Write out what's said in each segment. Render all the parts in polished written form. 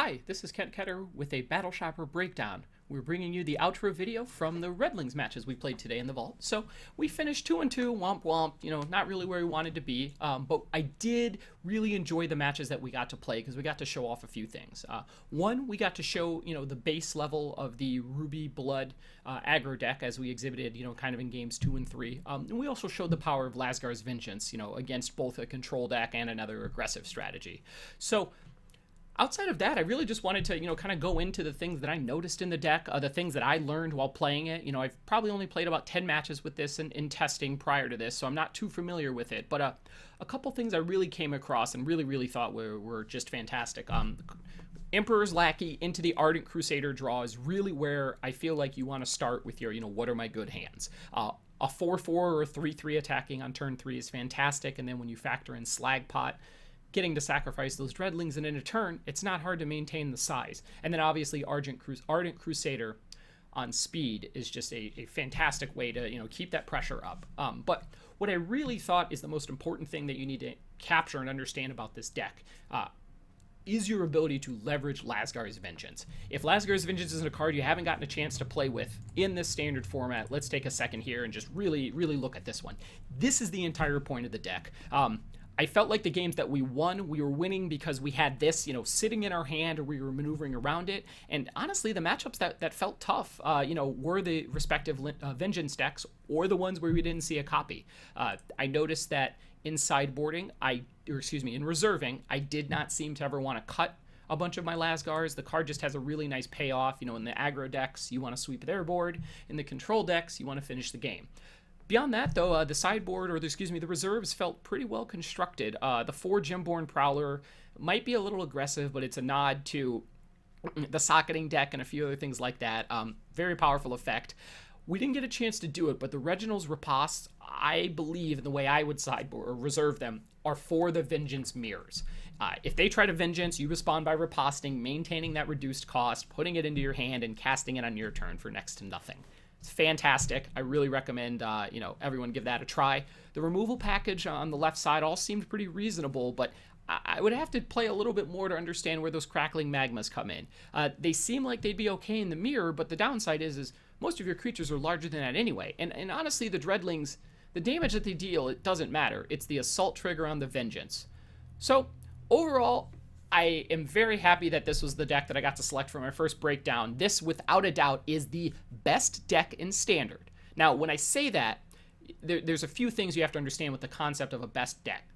Hi, this is Ketter with a Battleshopper breakdown. We're bringing you the outro video from the Redlings matches we played today in the vault. So we finished 2-2, womp womp, not really where we wanted to be, but I did really enjoy the matches that we got to play because we got to show off a few things. One, we got to show, the base level of the Ruby Blood aggro deck as we exhibited, kind of in games 2 and 3. And we also showed the power of Lasgar's Vengeance, against both a control deck and another aggressive strategy. So outside of that, I really just wanted to, kind of go into the things that I noticed in the deck, the things that I learned while playing it. I've probably only played about 10 matches with this in testing prior to this, so I'm not too familiar with it. But a couple things I really came across and really thought were just fantastic. Emperor's Lackey into the Ardent Crusader draw is really where I feel like you want to start with your, what are my good hands. A 4-4 or a 3-3 attacking on turn 3 is fantastic, and then when you factor in Slag Pot, getting to sacrifice those Redlings, and in a turn, it's not hard to maintain the size. And then obviously Ardent Crusader on speed is just a fantastic way to keep that pressure up. But what I really thought is the most important thing that you need to capture and understand about this deck is your ability to leverage Lasgar's Vengeance. If Lasgar's Vengeance isn't a card you haven't gotten a chance to play with in this standard format, let's take a second here and just really look at this one. This is the entire point of the deck. I felt like the games that we won, we were winning because we had this, sitting in our hand, or we were maneuvering around it. And honestly, the matchups that felt tough, were the respective Vengeance decks or the ones where we didn't see a copy. I noticed that in sideboarding, in reserving, I did not seem to ever want to cut a bunch of my Lasgars. The card just has a really nice payoff. In the aggro decks, you want to sweep their board. In the control decks, you want to finish the game. Beyond that, though, the sideboard, the reserves felt pretty well constructed. The 4 Gemborn Prowler might be a little aggressive, but it's a nod to the socketing deck and a few other things like that. Very powerful effect. We didn't get a chance to do it, but the Reginald's Riposte, I believe, in the way I would sideboard or reserve them, are for the Vengeance mirrors. If they try to Vengeance, you respond by riposting, maintaining that reduced cost, putting it into your hand, and casting it on your turn for next to nothing. It's fantastic. I really recommend, everyone give that a try. The removal package on the left side all seemed pretty reasonable, but I would have to play a little bit more to understand where those crackling magmas come in. They seem like they'd be okay in the mirror, but the downside is most of your creatures are larger than that anyway. And honestly, the Dreadlings, the damage that they deal, it doesn't matter. It's the assault trigger on the Vengeance. So overall, I am very happy that this was the deck that I got to select for my first breakdown. This, without a doubt, is the best deck in Standard. Now, when I say that, there's a few things you have to understand with the concept of a best deck.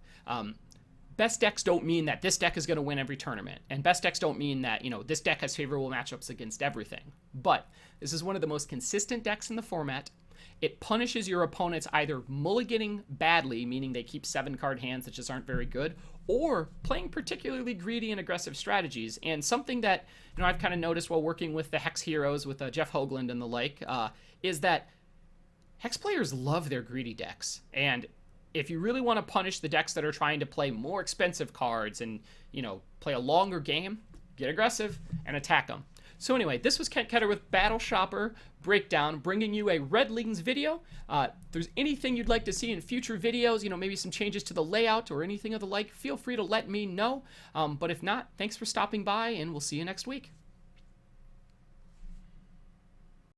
Best decks don't mean that this deck is going to win every tournament. And best decks don't mean that, this deck has favorable matchups against everything. But this is one of the most consistent decks in the format. It punishes your opponents either mulliganing badly, meaning they keep 7-card hands that just aren't very good, or playing particularly greedy and aggressive strategies. And something that I've kind of noticed while working with the Hex Heroes, with Jeff Hoagland and the like, is that Hex players love their greedy decks. And if you really want to punish the decks that are trying to play more expensive cards and, play a longer game, get aggressive and attack them. So anyway, this was Kent Ketter with Battleshopper Breakdown, bringing you a Redlings video. If there's anything you'd like to see in future videos, maybe some changes to the layout or anything of the like, feel free to let me know. But if not, thanks for stopping by, and we'll see you next week.